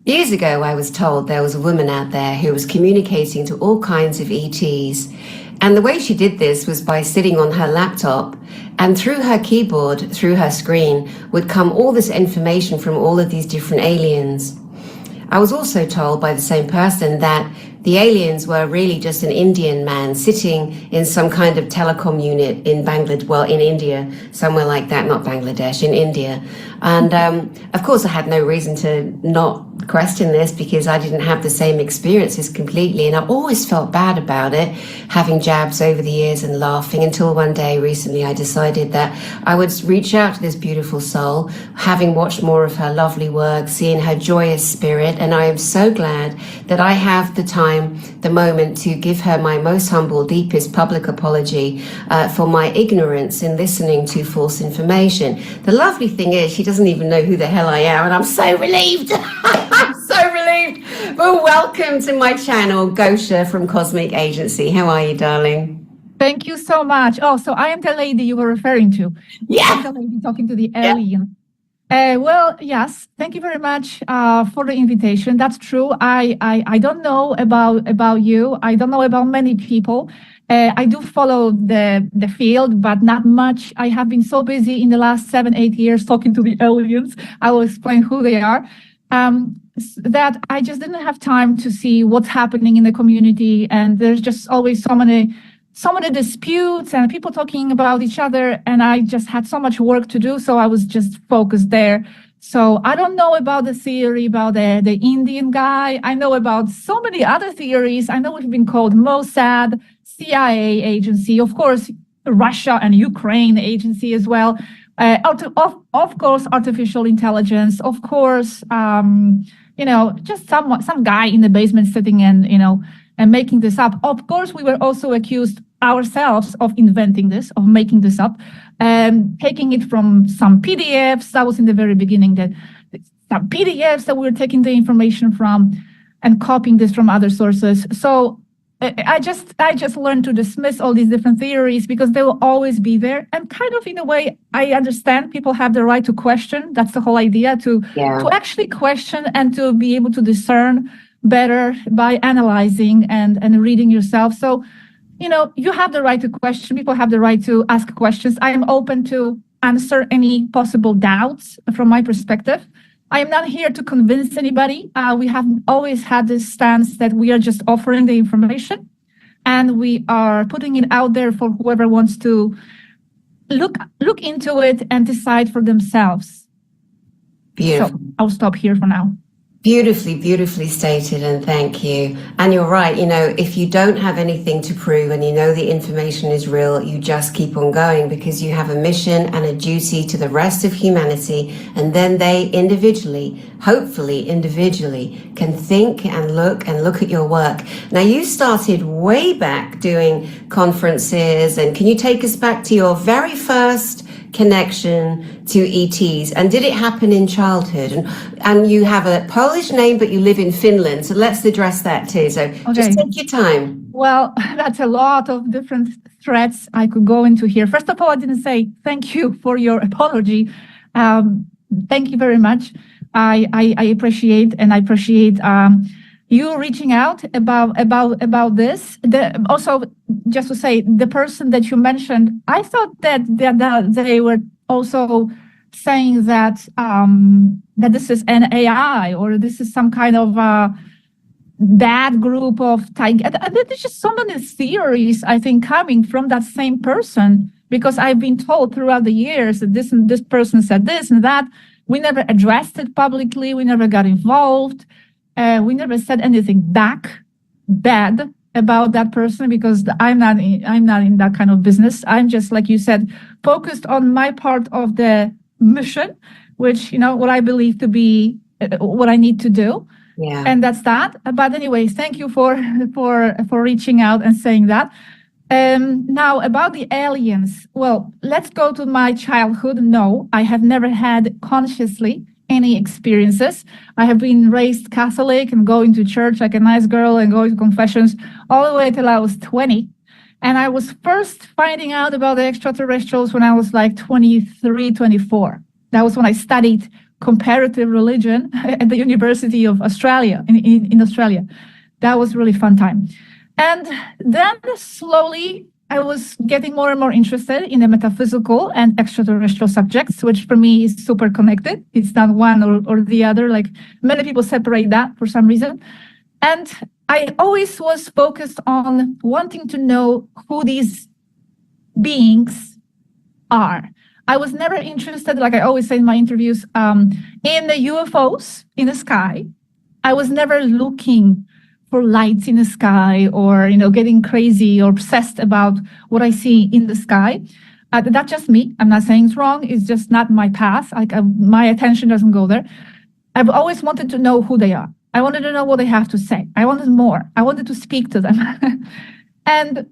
Years ago, I was told there was a woman out there who was communicating to all kinds of ETs. And the way she did this was by sitting on her laptop, and through her keyboard, through her screen, would come all this information from all of these different aliens. I was also told by the same person that the aliens were really just an Indian man sitting in some kind of telecom unit in Bangladesh, well, in India, somewhere like that, not Bangladesh, in India. And of course, I had no reason to not question this because I didn't have the same experiences completely. And I always felt bad about it, having jabs over the years and laughing, until one day recently I decided that I would reach out to this beautiful soul, having watched more of her lovely work, seeing her joyous spirit. And I am so glad that I have the time, the moment to give her my most humble, deepest public apology for my ignorance in listening to false information. The lovely thing is she doesn't even know who the hell I am, and I'm so relieved. I'm so relieved. Well, welcome to my channel, Gosia from Cosmic Agency. How are you, darling? Thank you so much. Oh, so I am the lady you were referring to. Yeah. I'm the lady talking to the alien. Well, yes, thank you very much for the invitation. That's true. I don't know about you. I don't know about many people. I do follow the field, but not much. I have been so busy in the last 7-8 years talking to the aliens. I will explain who they are. That I just didn't have time to see what's happening in the community, and there's just always so many disputes and people talking about each other, and I just had so much work to do, so I was just focused there. So I don't know about the theory about the Indian guy. I know about so many other theories. I know we've been called Mossad, CIA agency, of course, Russia and Ukraine agency as well. Of course, artificial intelligence, of course, just some guy in the basement sitting and making this up. Of course, we were also accused ourselves of inventing this, of making this up, taking it from some PDFs. That was in the very beginning, that some PDFs that we were taking the information from and copying this from other sources. So I just learned to dismiss all these different theories because they will always be there. And kind of in a way, I understand people have the right to question. That's the whole idea, to actually question and to be able to discern better by analyzing and reading yourself. So, you have the right to question. People have the right to ask questions. I am open to answer any possible doubts from my perspective. I am not here to convince anybody. We have always had this stance that we are just offering the information and we are putting it out there for whoever wants to look into it and decide for themselves. Beautiful. So I'll stop here for now. Beautifully stated, and thank you. And you're right, if you don't have anything to prove and the information is real, you just keep on going because you have a mission and a duty to the rest of humanity, and then they individually, hopefully individually, can think and look at your work. Now, you started way back doing conferences, and can you take us back to your very first connection to ETs, and did it happen in childhood? And you have a Polish name, but you live in Finland, so let's address that too. So just take your time. Well, that's a lot of different threads I could go into here. First of all, I didn't say thank you for your apology. Thank you very much. I appreciate, and I appreciate you reaching out about this. Also, just to say, the person that you mentioned, I thought that they were also saying that that this is an AI, or this is some kind of bad group of Taygétiens. And there's just so many theories, I think, coming from that same person, because I've been told throughout the years that this person said this and that. We never addressed it publicly. We never got involved. We never said anything bad about that person, because I'm not in that kind of business. I'm just, like you said, focused on my part of the mission, which, what I believe to be what I need to do. Yeah. And that's that. But anyway, thank you for reaching out and saying that. Now, about the aliens. Well, let's go to my childhood. No, I have never had consciously any experiences. I have been raised Catholic and going to church like a nice girl and going to confessions all the way till I was 20. And I was first finding out about the extraterrestrials when I was like 23, 24. That was when I studied comparative religion at the University of Australia, in Australia. That was really fun time. And then slowly I was getting more and more interested in the metaphysical and extraterrestrial subjects, which for me is super connected. It's not one or the other. Like many people separate that for some reason. And I always was focused on wanting to know who these beings are. I was never interested, like I always say in my interviews, in the UFOs in the sky. I was never looking for lights in the sky or, getting crazy or obsessed about what I see in the sky. That's just me. I'm not saying it's wrong. It's just not my path. My attention doesn't go there. I've always wanted to know who they are. I wanted to know what they have to say. I wanted more. I wanted to speak to them. And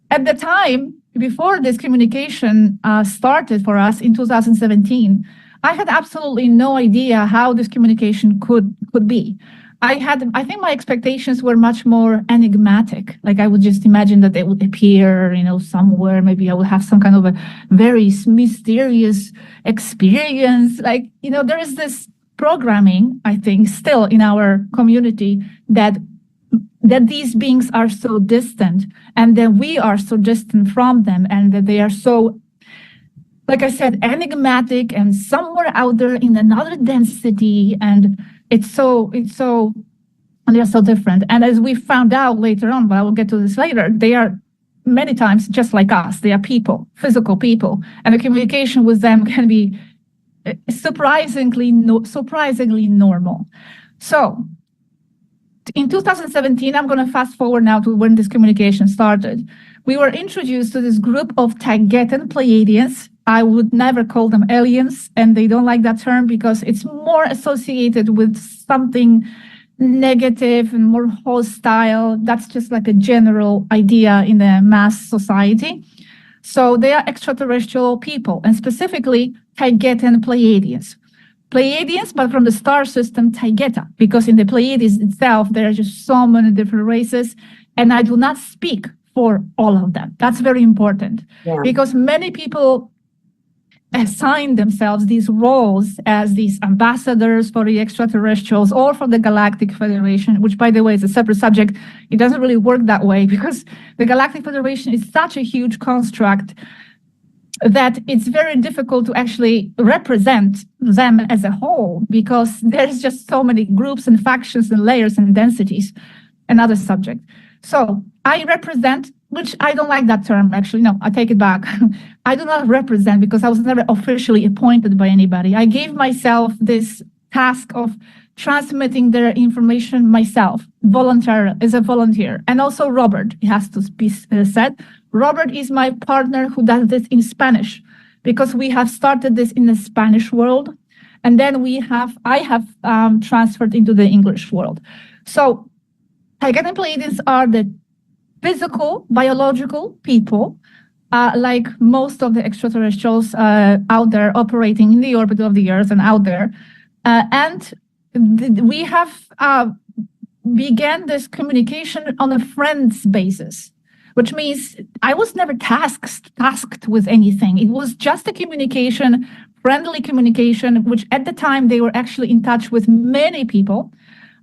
at the time, before this communication started for us in 2017, I had absolutely no idea how this communication could be. I think my expectations were much more enigmatic. Like I would just imagine that they would appear, somewhere. Maybe I would have some kind of a very mysterious experience. Like, there is this programming, I think, still in our community that these beings are so distant and that we are so distant from them and that they are so, like I said, enigmatic and somewhere out there in another density. And it's so, and they're so different. And as we found out later on, but I will get to this later, they are many times just like us. They are people, physical people. And the communication with them can be surprisingly normal. So in 2017, I'm going to fast forward now to when this communication started. We were introduced to this group of Taygétian Pleiadians. I would never call them aliens, and they don't like that term because it's more associated with something negative and more hostile. That's just like a general idea in the mass society. So they are extraterrestrial people, and specifically Taygétian Pleiadians. Pleiadians, but from the star system Taygeta, because in the Pleiades itself, there are just so many different races, and I do not speak for all of them. That's very important, because many people assign themselves these roles as these ambassadors for the extraterrestrials or for the Galactic Federation, which, by the way, is a separate subject. It doesn't really work that way because the Galactic Federation is such a huge construct that it's very difficult to actually represent them as a whole because there's just so many groups and factions and layers and densities. Another subject. So I represent, which I don't like that term, actually. No, I take it back. I do not represent because I was never officially appointed by anybody. I gave myself this task of transmitting their information myself, as a volunteer. And also Robert, it has to be said. Robert is my partner who does this in Spanish because we have started this in the Spanish world. And then I have transferred into the English world. So Taygétian Pleiadians are the physical, biological people, like most of the extraterrestrials out there operating in the orbit of the Earth and out there. We have began this communication on a friends basis, which means I was never tasked with anything. It was just a communication, friendly communication, which at the time they were actually in touch with many people.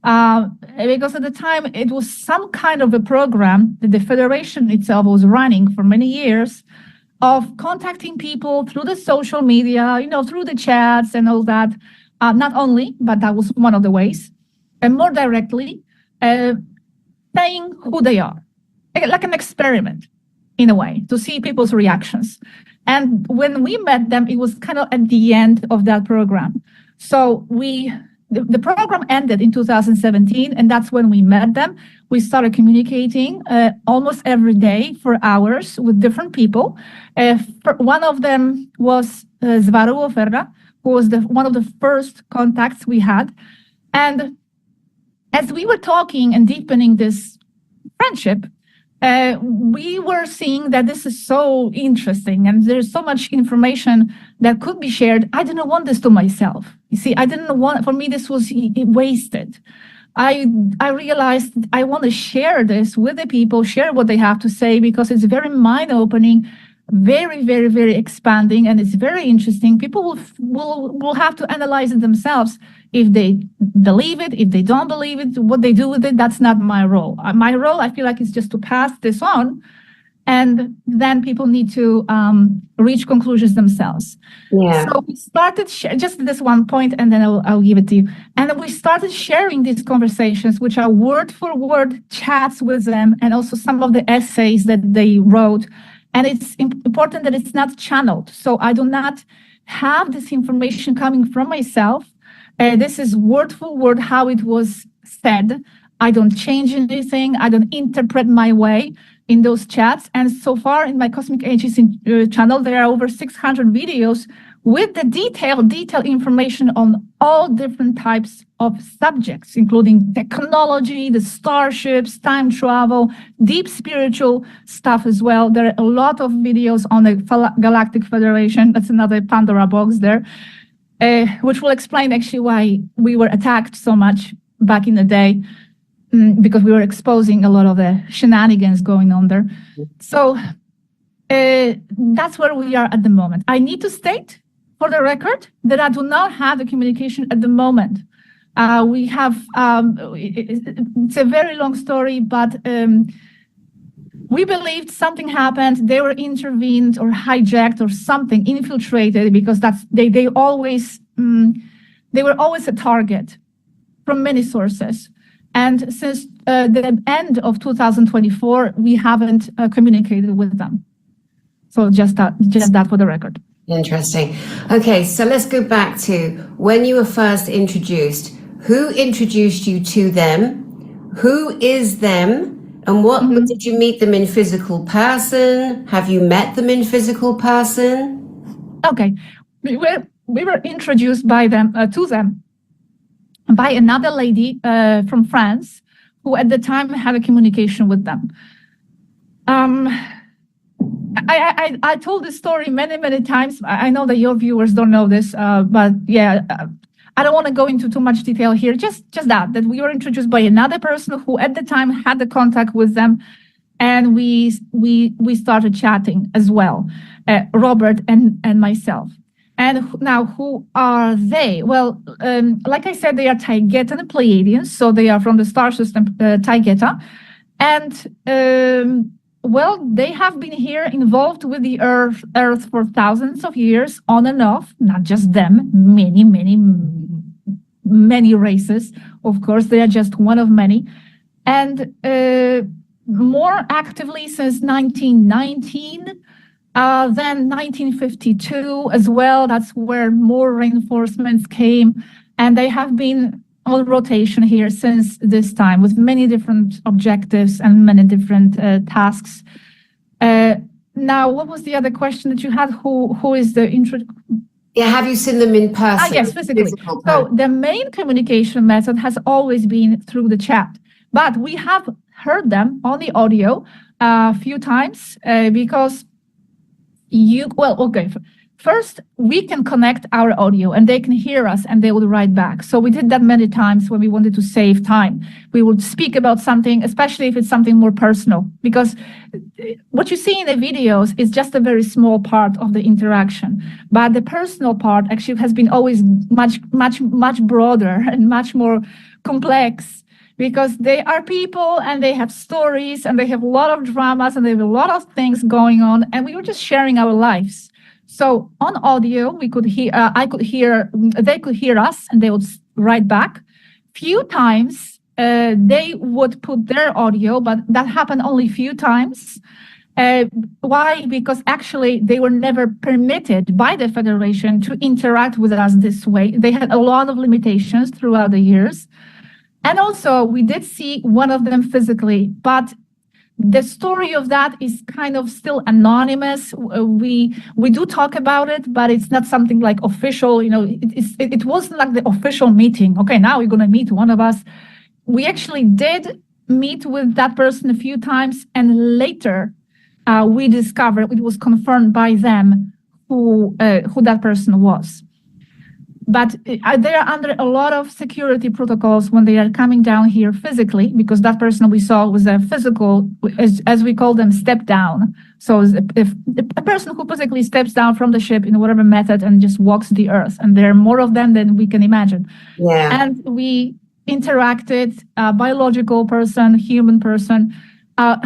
Because at the time it was some kind of a program that the Federation itself was running for many years of contacting people through the social media, through the chats and all that. Not only, but that was one of the ways, and more directly, saying who they are, like an experiment in a way, to see people's reactions. And when we met them, it was kind of at the end of that program. So the program ended in 2017, and that's when we met them. We started communicating almost every day for hours with different people. One of them was Svaru Oferra, who was one of the first contacts we had. And as we were talking and deepening this friendship, we were seeing that this is so interesting and there's so much information that could be shared. I didn't want this to myself. You see, for me, this was wasted. I realized I want to share this with the people, share what they have to say, because it's very mind-opening very, very, very expanding, and it's very interesting. People will have to analyze it themselves. If they believe it, if they don't believe it, what they do with it, that's not my role. My role, I feel like, is just to pass this on, and then people need to reach conclusions themselves. Yeah. So we started just this one point, and then I'll give it to you. And then we started sharing these conversations, which are word for word chats with them, and also some of the essays that they wrote. And it's important that it's not channeled. So I do not have this information coming from myself. This is word for word how it was said. I don't change anything. I don't interpret my way in those chats. And so far in my Cosmic Agency channel, there are over 600 videos with the detailed information on all different types of subjects, including technology, the starships, time travel, deep spiritual stuff as well. There are a lot of videos on the Galactic Federation. That's another Pandora box there, which will explain actually why we were attacked so much back in the day, because we were exposing a lot of the shenanigans going on there. So that's where we are at the moment. I need to state for the record that I do not have the communication at the moment. We have, it's a very long story, but we believed something happened. They were intervened or hijacked or something, infiltrated, because they always, they were always a target from many sources. And since the end of 2024, we haven't communicated with them. So just that for the record. Interesting. Okay, so let's go back to when you were first introduced. Who introduced you to them? Who is them? And what did you meet them in physical person? Have you met them in physical person? Okay, we were introduced by them to them by another lady from France, who at the time had a communication with them. I told this story many times. I know that your viewers don't know this, but yeah, I don't want to go into too much detail here. Just that we were introduced by another person who at the time had the contact with them, and we started chatting as well, Robert and myself. And now, who are they? Well, like I said, they are Taygétiens and Pleiadians, so they are from the star system Taygéta. And, well, they have been here involved with the Earth for thousands of years, on and off, not just them, many races. Of course, they are just one of many. And more actively since 1919, then 1952 as well. That's where more reinforcements came, and they have been on rotation here since this time with many different objectives and many different tasks. Now, what was the other question that you had? Who is the intro? Yeah, have you seen them in person? Yes, physically. So the main communication method has always been through the chat, but we have heard them on the audio a few times because first we can connect our audio and they can hear us and they will write back. So we did that many times when we wanted to save time. We would speak about something, especially if it's something more personal, because what you see in the videos is just a very small part of the interaction. But the personal part actually has been always much broader and much more complex, because they are people and they have stories and they have a lot of dramas and they have a lot of things going on, and we were just sharing our lives. So on audio, we could hear, they could hear us and they would write back. Few times they would put their audio, but that happened only few times. Why? Because actually they were never permitted by the Federation to interact with us this way. They had a lot of limitations throughout the years. And also, we did see one of them physically, but the story of that is kind of still anonymous. We do talk about it, but it's not something like official. You know, it wasn't like the official meeting. Okay, now we're going to meet one of us. We actually did meet with that person a few times, and later we discovered, it was confirmed by them who that person was. But they are under a lot of security protocols when they are coming down here physically, because that person we saw was a physical, as we call them, step down. So if a person who physically steps down from the ship in whatever method and just walks the earth, and there are more of them than we can imagine. Yeah. And we interacted, biological person, human person.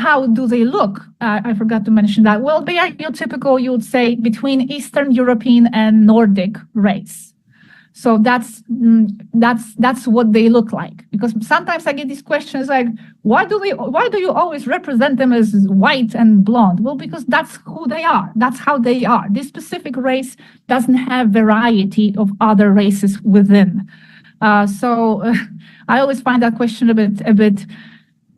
How do they look? I forgot to mention that. Well, they are your typical, you would say, between Eastern European and Nordic race. So that's what they look like. Because sometimes I get these questions like, why do you always represent them as white and blonde? Well, because that's who they are. That's how they are. This specific race doesn't have variety of other races within. So I always find that question a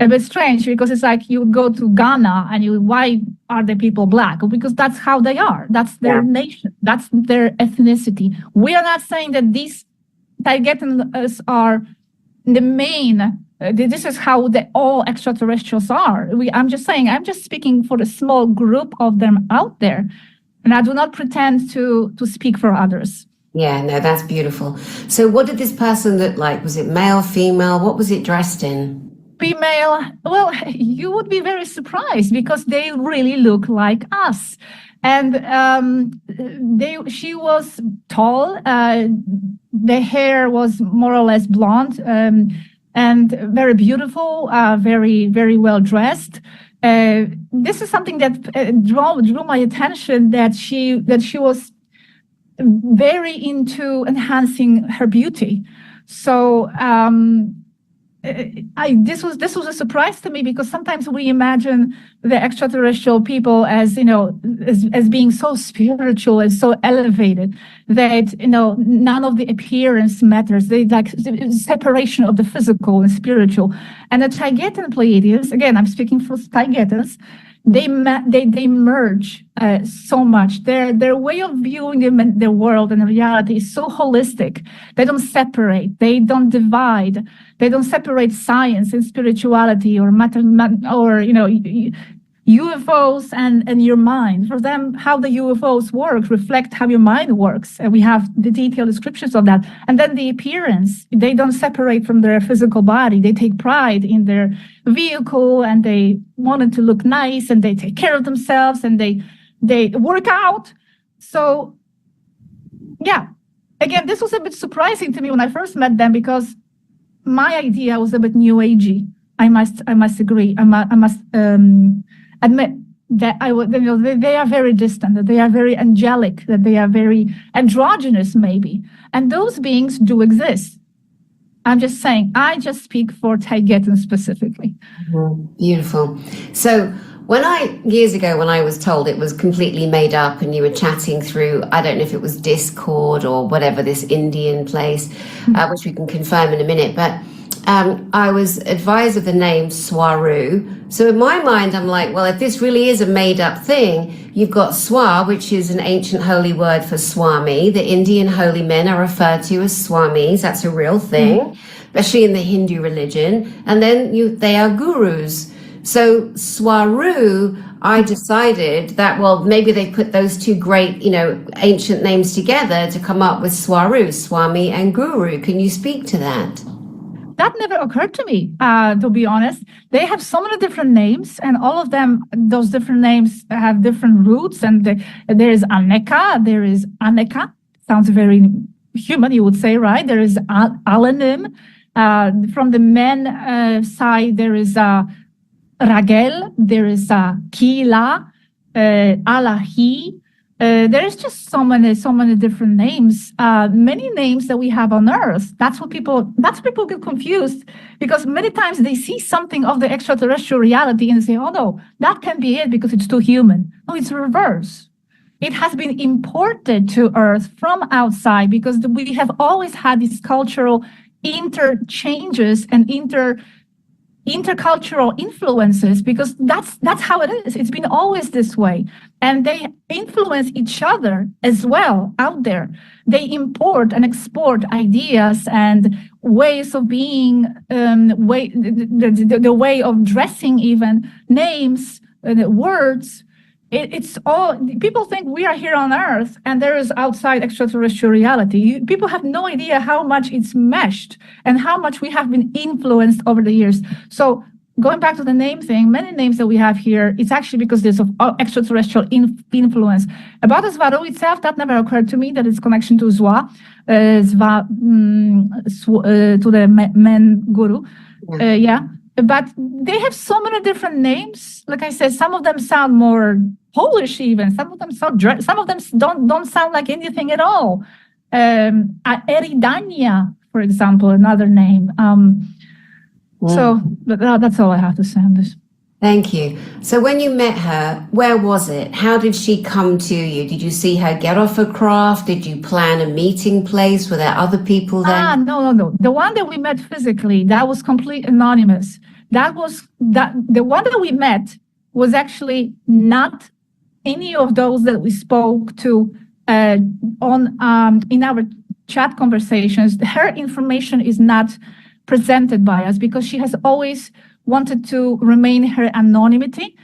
bit strange, because it's like you go to Ghana and why are the people black? Because that's how they are. That's their nation. That's their ethnicity. We are not saying that these Taygétiens are the main. This is how all extraterrestrials are. I'm just speaking for a small group of them out there, and I do not pretend to speak for others. Yeah, no, that's beautiful. So what did this person look like? Was it male, female? What was it dressed in? Female. Well, you would be very surprised, because they really look like us. And she was tall. The hair was more or less blonde, and very beautiful, very, very well dressed. This is something that drew my attention, that she was very into enhancing her beauty. So this was a surprise to me, because sometimes we imagine the extraterrestrial people as as being so spiritual and so elevated that none of the appearance matters. They like separation of the physical and spiritual. And the Taygétian Pleiadians, again, I'm speaking for Taygétians, they merge so much. Their way of viewing the world and reality is so holistic. They don't separate. They don't divide. They don't separate science and spirituality or UFOs and your mind. For them, how the UFOs work reflect how your mind works. And we have the detailed descriptions of that. And then the appearance, they don't separate from their physical body. They take pride in their vehicle, and they want it to look nice, and they take care of themselves, and they work out. So, yeah, again, this was a bit surprising to me when I first met them, because my idea was a bit new agey. I must agree. I must admit that they are very distant, that they are very angelic, that they are very androgynous, maybe. And those beings do exist. I'm just saying, I just speak for Taygétians specifically. Beautiful. So years ago, when I was told it was completely made up, and you were chatting through, I don't know if it was Discord or whatever, this Indian place, which we can confirm in a minute, but I was advised of the name Swaru. So in my mind, I'm like, well, if this really is a made-up thing, you've got Swar, which is an ancient holy word for Swami. The Indian holy men are referred to as Swamis. That's a real thing, especially in the Hindu religion. And then they are gurus. So Swaru, I decided that, well, maybe they put those two great, ancient names together to come up with Swaru, Swami and Guru. Can you speak to that? That never occurred to me, to be honest. They have so many different names, and all of them, those different names have different roots. And there is Aneka, sounds very human, you would say, right? There is Alanim. From the men side, there is Ragel, there is Kila, Alahi. There is just so many different names, many names that we have on Earth. That's people get confused, because many times they see something of the extraterrestrial reality and say, oh no, that can be it because it's too human. No, it's reverse. It has been imported to Earth from outside, because we have always had these cultural interchanges and intercultural influences, because that's how it is. It's been always this way. And they influence each other as well out there. They import and export ideas and ways of being, the way of dressing, even names, words. it's all, people think we are here on Earth and there is outside extraterrestrial reality. People have no idea how much it's meshed and how much we have been influenced over the years. So going back to the name thing, many names that we have here, it's actually because there's of extraterrestrial influence. About the Svaru itself, that never occurred to me, that it's connection to Zwa, to the men guru. But they have so many different names. Like I said, some of them sound more Polish even. Some of them don't sound like anything at all. Eridania, for example, another name. So that's all I have to say on this. Thank you. So when you met her, where was it? How did she come to you? Did you see her get off a craft? Did you plan a meeting place? Were there other people there? No. The one that we met physically, that was completely anonymous. The one that we met was actually not any of those that we spoke to in our chat conversations. Her information is not presented by us because she has always wanted to remain her anonymity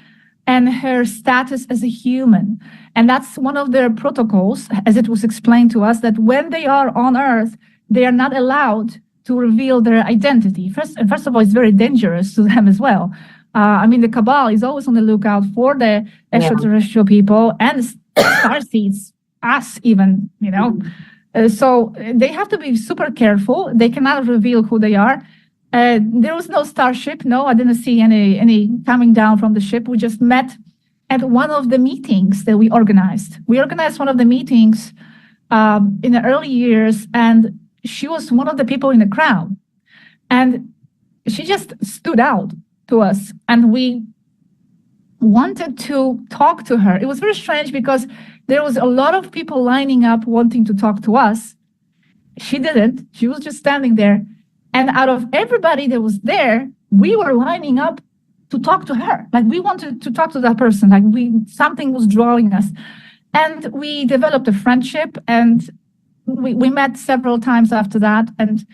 and her status as a human. And that's one of their protocols, as it was explained to us, that when they are on Earth, they are not allowed to reveal their identity. First of all, it's very dangerous to them as well. The Cabal is always on the lookout for the extraterrestrial people and starseeds, us even, So they have to be super careful. They cannot reveal who they are. There was no starship. No, I didn't see any coming down from the ship. We just met at one of the meetings that we organized. We organized one of the meetings in the early years, and she was one of the people in the crowd. And she just stood out to us, and we wanted to talk to her. It was very strange because there was a lot of people lining up wanting to talk to us. She didn't. She was just standing there. And out of everybody that was there, we were lining up to talk to her. Like we wanted to talk to that person. Like something was drawing us. And we developed a friendship, and we met several times after that. And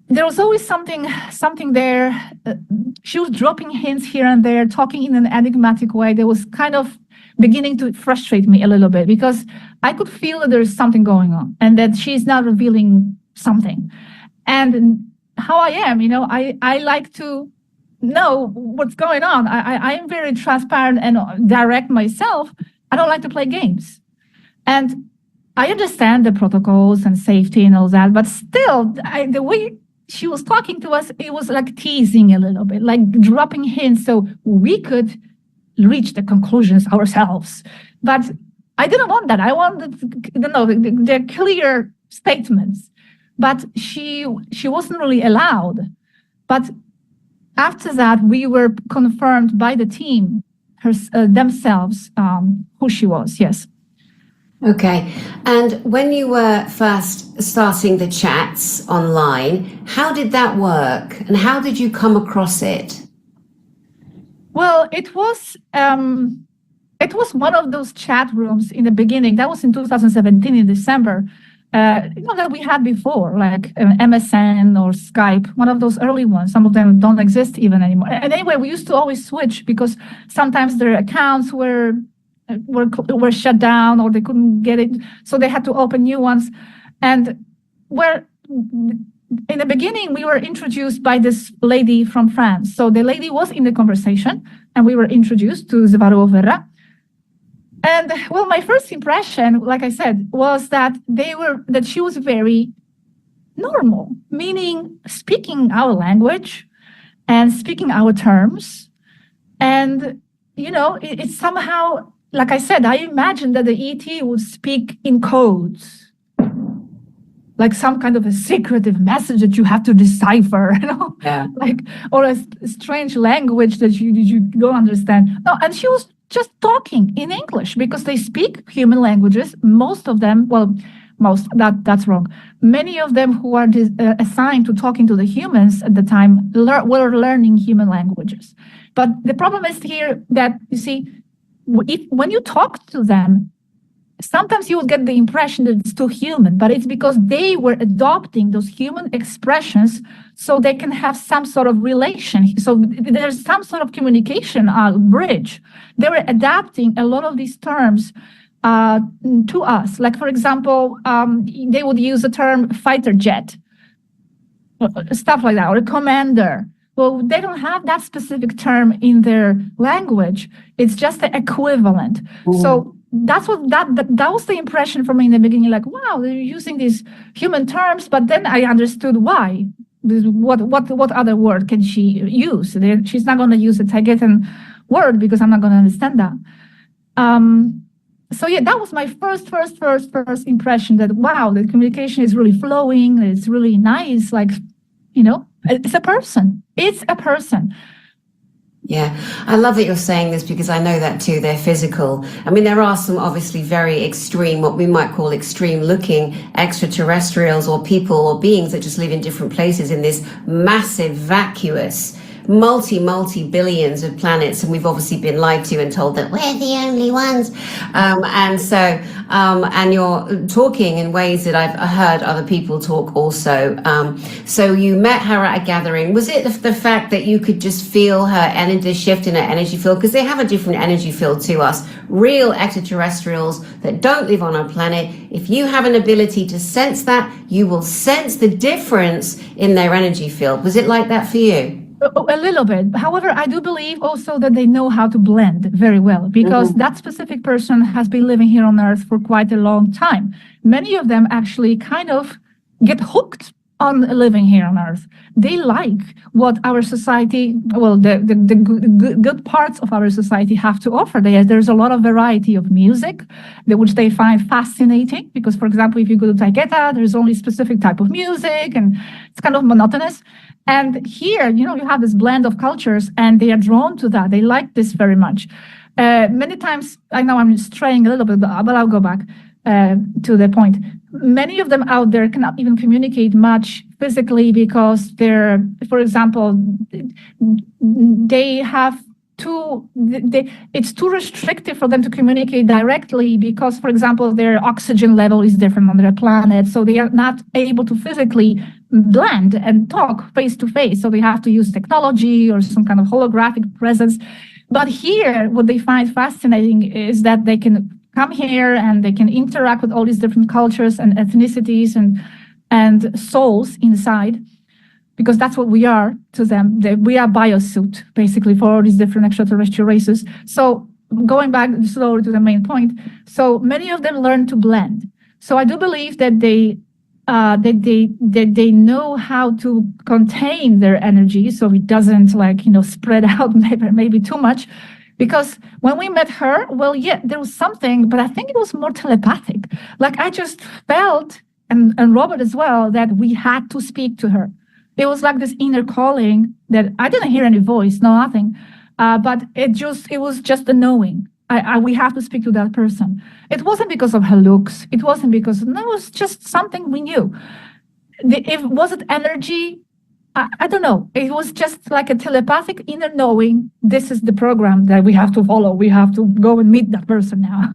there was always something there. She was dropping hints here and there, talking in an enigmatic way that was kind of beginning to frustrate me a little bit because I could feel that there's something going on and that she's not revealing something. And how I am, I like to know what's going on. I am very transparent and direct myself. I don't like to play games. And I understand the protocols and safety and all that, but still, the way she was talking to us, it was like teasing a little bit, like dropping hints so we could reach the conclusions ourselves. But I didn't want that. I wanted the clear statements. But she wasn't really allowed. But after that, we were confirmed by the team themselves who she was. Yes. Okay. And when you were first starting the chats online, how did that work? And how did you come across it? Well, it was one of those chat rooms in the beginning. That was in 2017 in December. That we had before, like MSN or Skype, one of those early ones. Some of them don't exist even anymore. And anyway, we used to always switch because sometimes their accounts were shut down or they couldn't get it, so they had to open new ones. And in the beginning, we were introduced by this lady from France. So the lady was in the conversation, and we were introduced to Svaru Vera. And well, my first impression, like I said, was that she was very normal, meaning speaking our language and speaking our terms. And, it's somehow, like I said, I imagined that the ET would speak in codes, like some kind of a secretive message that you have to decipher, Yeah. or a strange language that you don't understand. No, and she was just talking in English because they speak human languages. Most of them, that's wrong. Many of them who are assigned to talking to the humans at the time were learning human languages. But the problem is here that, you see, when you talk to them, sometimes you will get the impression that it's too human, but it's because they were adopting those human expressions so they can have some sort of relation. So there's some sort of communication bridge. They were adapting a lot of these terms to us. Like, for example, they would use the term fighter jet, stuff like that, or a commander. Well, they don't have that specific term in their language. It's just the equivalent. So that's what that was the impression for me in the beginning. Like, wow, they're using these human terms, but then I understood why. What other word can she use? She's not going to use a Taygétian word because I'm not going to understand that. So yeah, that was my first impression that, wow, the communication is really flowing. It's really nice. Like, you know, it's a person. It's a person. Yeah, I love that you're saying this because I know that too. They're physical. I mean, there are some obviously very extreme, what we might call extreme looking extraterrestrials or people or beings that just live in different places in this massive, vacuous, multi billions of planets, and we've obviously been lied to and told that we're the only ones. And you're talking in ways that I've heard other people talk also. So you met her at a gathering. Was it the fact that you could just feel her energy shift in her energy field? Because they have a different energy field to us. Real extraterrestrials that don't live on our planet. If you have an ability to sense that, you will sense the difference in their energy field. Was it like that for you? A little bit. However, I do believe also that they know how to blend very well, because that specific person has been living here on Earth for quite a long time. Many of them actually kind of get hooked on living here on Earth. They like what our society, well, the good parts of our society have to offer. There's a lot of variety of music, which they find fascinating, because, for example, if you go to Taygeta, there's only specific type of music, and it's kind of monotonous. And here, you know, you have this blend of cultures, and they are drawn to that. They like this very much. Many times, I know I'm straying a little bit, but I'll go back to the point. Many of them out there cannot even communicate much physically because they're, for example, they have it's too restrictive for them to communicate directly because, for example, their oxygen level is different on their planet. So they are not able to physically blend and talk face to face. So they have to use technology or some kind of holographic presence. But here, what they find fascinating is that they can come here and they can interact with all these different cultures and ethnicities and souls inside. Because that's what we are to them. We are biosuit, basically, for all these different extraterrestrial races. So going back slowly to the main point, so many of them learn to blend. So I do believe that they know how to contain their energy so it doesn't, like, you know, spread out maybe too much. Because when we met her, well, yeah, there was something, but I think it was more telepathic. Like, I just felt, and Robert as well, that we had to speak to her. It was like this inner calling that I didn't hear any voice, no nothing, but it was just a knowing. We have to speak to that person. It wasn't because of her looks. It wasn't because, no, it was just something we knew. Was it energy? I don't know. It was just like a telepathic inner knowing. This is the program that we have to follow. We have to go and meet that person now.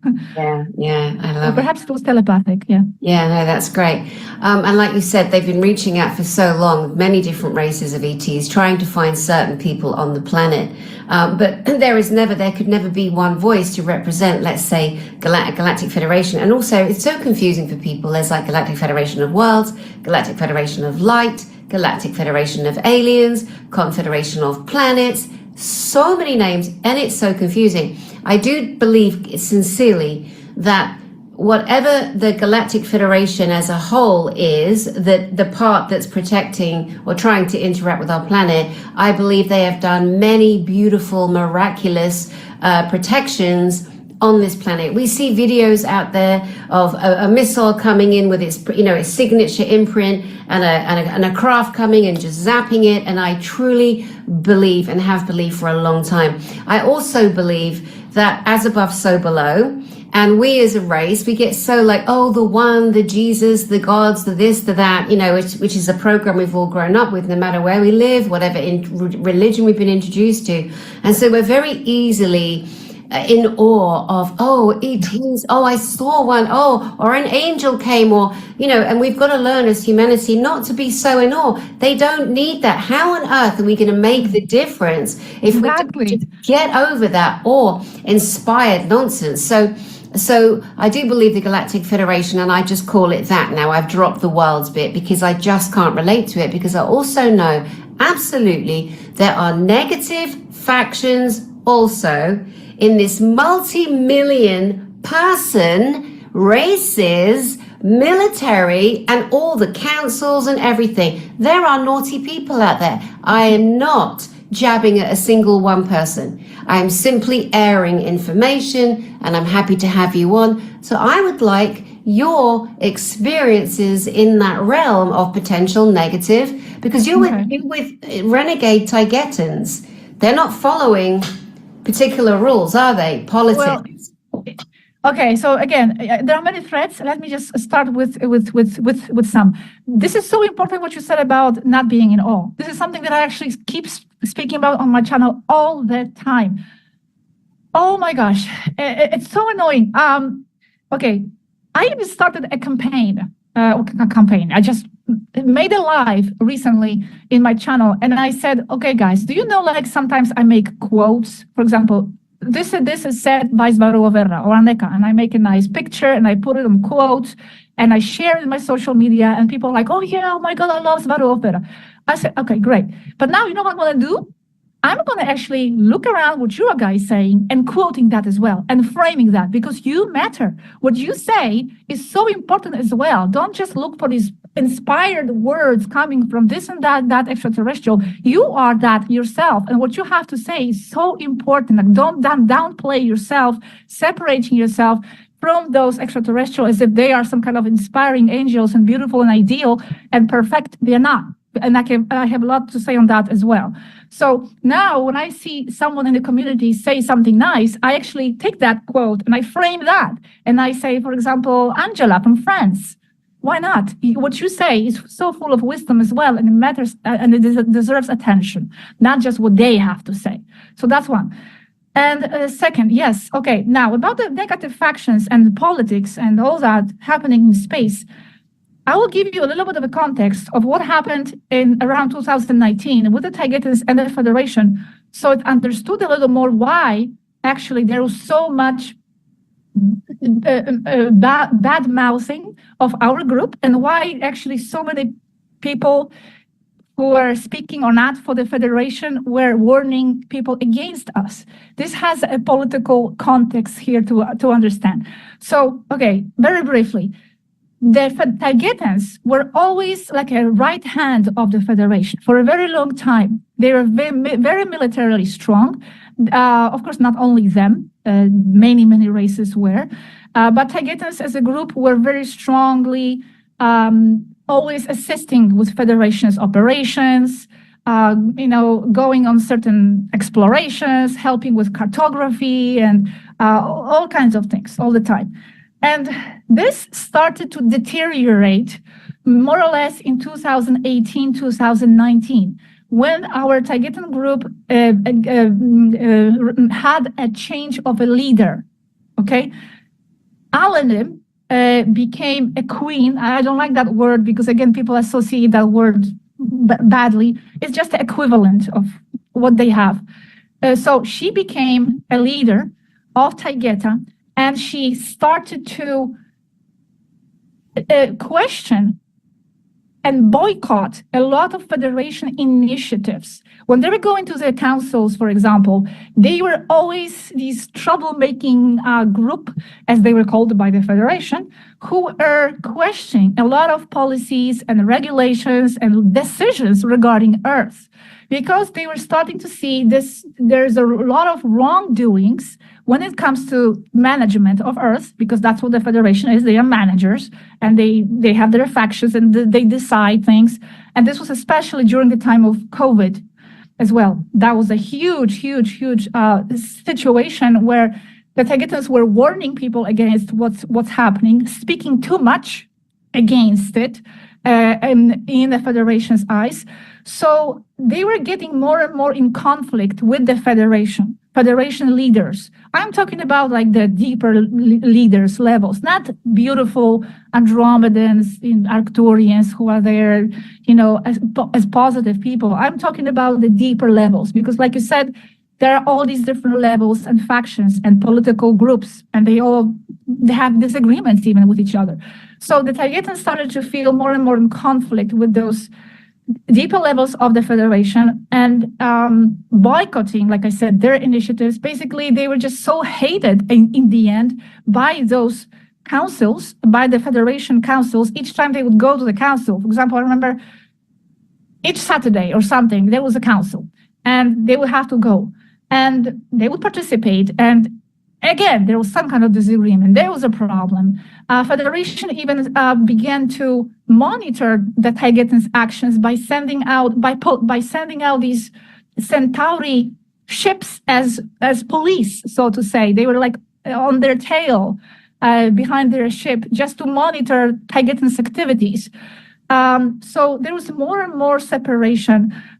Yeah, I love it. Perhaps it was telepathic, yeah. Yeah, no, that's great. And like you said, they've been reaching out for so long, many different races of ETs, trying to find certain people on the planet. But there could never be one voice to represent, let's say, Galactic Federation. And also, it's so confusing for people. There's like Galactic Federation of Worlds, Galactic Federation of Light, Galactic Federation of Aliens, Confederation of Planets, so many names, and it's so confusing. I do believe sincerely that whatever the Galactic Federation as a whole is, that the part that's protecting or trying to interact with our planet, I believe they have done many beautiful, miraculous protections on this planet. We see videos out there of a missile coming in with its, its signature imprint and a craft coming and just zapping it. And I truly believe and have believed for a long time. I also believe that as above, so below. And we as a race, we get so like, oh, the one, the Jesus, the gods, the this, the that, which is a program we've all grown up with, no matter where we live, whatever religion we've been introduced to. And so we're very easily in awe of, oh, ETs, oh, I saw one, oh, or an angel came, or, and we've got to learn as humanity not to be so in awe. They don't need that. How on earth are we going to make the difference if we don't get over that awe-inspired nonsense? So I do believe the Galactic Federation, and I just call it that now. I've dropped the worlds bit because I just can't relate to it, because I also know absolutely there are negative factions also in this multi-million person, races, military, and all the councils and everything. There are naughty people out there. I am not jabbing at a single one person. I am simply airing information, and I'm happy to have you on. So I would like your experiences in that realm of potential negative, because you're with renegade Taygétiens. They're not following particular rules, are they? Politics. Well, okay, so again, there are many threats. Let me just start with some. This is so important what you said about not being in awe. This is something that I actually keep speaking about on my channel all the time. Oh my gosh, it's so annoying. Okay, I even started a campaign. I just made a live recently in my channel, and I said, okay, guys, do you know, like, sometimes I make quotes, for example, this is said by Svarovera or Aneka, and I make a nice picture and I put it on quotes and I share it in my social media, and people are like, oh yeah, oh my God, I love Svarovera. I said, okay, great. But now you know what I'm going to do? I'm going to actually look around what you are guys saying and quoting that as well and framing that, because you matter. What you say is so important as well. Don't just look for these inspired words coming from this and that extraterrestrial. You are that yourself, and what you have to say is so important. Like, don't downplay yourself, separating yourself from those extraterrestrials as if they are some kind of inspiring angels and beautiful and ideal and perfect. They're not. And I have a lot to say on that as well. So now when I see someone in the community say something nice, I actually take that quote and I frame that. And I say, for example, Angela from France. Why not? What you say is so full of wisdom as well, and it matters, and it deserves attention, not just what they have to say. So that's one. And second, yes, okay, now about the negative factions and politics and all that happening in space, I will give you a little bit of a context of what happened in around 2019 with the Taygétiens and the Federation, so it understood a little more why actually there was so much bad mouthing of our group, and why actually so many people who are speaking or not for the Federation were warning people against us. This has a political context here to understand. So, okay, very briefly, the Taygétiens were always like a right hand of the Federation for a very long time. They were very militarily strong. Of course, not only them, many races were, but Taygétiens as a group were very strongly always assisting with Federation's operations, going on certain explorations, helping with cartography and all kinds of things all the time. And this started to deteriorate more or less in 2018, 2019, when our Taygétian group had a change of a leader, okay? Alanim became a queen. I don't like that word because, again, people associate that word badly. It's just the equivalent of what they have. So she became a leader of Taygéta, and she started to question and boycott a lot of Federation initiatives. When they were going to the councils, for example, they were always these troublemaking group, as they were called by the Federation, who were questioning a lot of policies and regulations and decisions regarding Earth, because they were starting to see this. There's a lot of wrongdoings when it comes to management of Earth, because that's what the Federation is. They are managers, and they have their factions, and they decide things. And this was especially during the time of COVID as well. That was a huge situation where the Taygétians were warning people against what's happening, speaking too much against it in the Federation's eyes. So they were getting more and more in conflict with the Federation. Federation leaders. I'm talking about like the deeper leaders levels, not beautiful Andromedans, Arcturians who are there, as positive people. I'm talking about the deeper levels because, like you said, there are all these different levels and factions and political groups, and they have disagreements even with each other. So the Taygétiens started to feel more and more in conflict with those deeper levels of the Federation and boycotting, like I said, their initiatives. Basically, they were just so hated in the end by those councils, by the Federation councils. Each time they would go to the council, for example, I remember each Saturday or something, there was a council and they would have to go and they would participate. And again, there was some kind of disagreement. There was a problem. Federation even began to monitor the Taygétiens' actions by sending out these Centauri ships as police, so to say. They were like on their tail behind their ship just to monitor Taygétiens' activities. So there was more and more separation.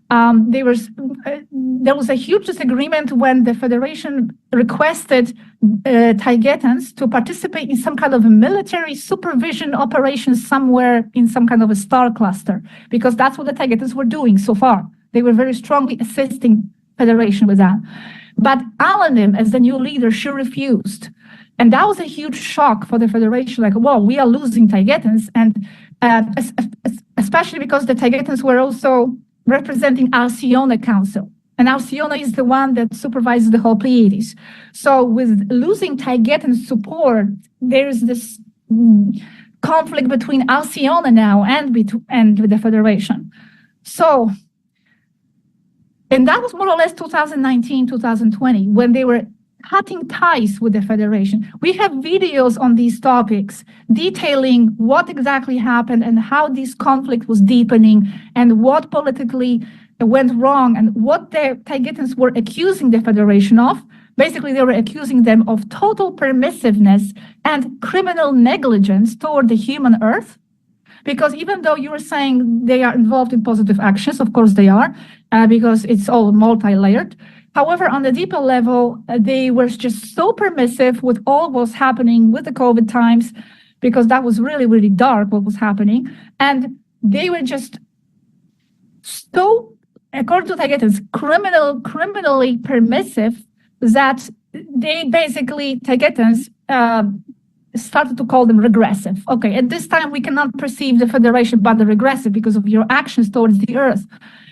There was a huge disagreement when the Federation requested Taygétiens to participate in some kind of a military supervision operation somewhere in some kind of a star cluster, because that's what the Taygétiens were doing so far. They were very strongly assisting Federation with that. But Alanim, as the new leader, she refused. And that was a huge shock for the Federation, like, whoa, we are losing Taygétiens. And especially because the Taygétiens were also representing Alcyone Council. And Alcyone is the one that supervises the whole Pleiades. So with losing Taygétian support, there's this conflict between Alcyone now and with the Federation. So, and that was more or less 2019, 2020, when they were cutting ties with the Federation. We have videos on these topics detailing what exactly happened and how this conflict was deepening and what politically went wrong and what the Taygétiens were accusing the Federation of. Basically, they were accusing them of total permissiveness and criminal negligence toward the human Earth. Because even though you were saying they are involved in positive actions, of course they are, because it's all multi-layered. However, on the deeper level, they were just so permissive with all what was happening with the COVID times, because that was really, really dark what was happening. And they were just so, according to Taygétiens, criminally permissive that they basically, Taygétiens, started to call them regressive. Okay, at this time, we cannot perceive the Federation but the regressive because of your actions towards the Earth,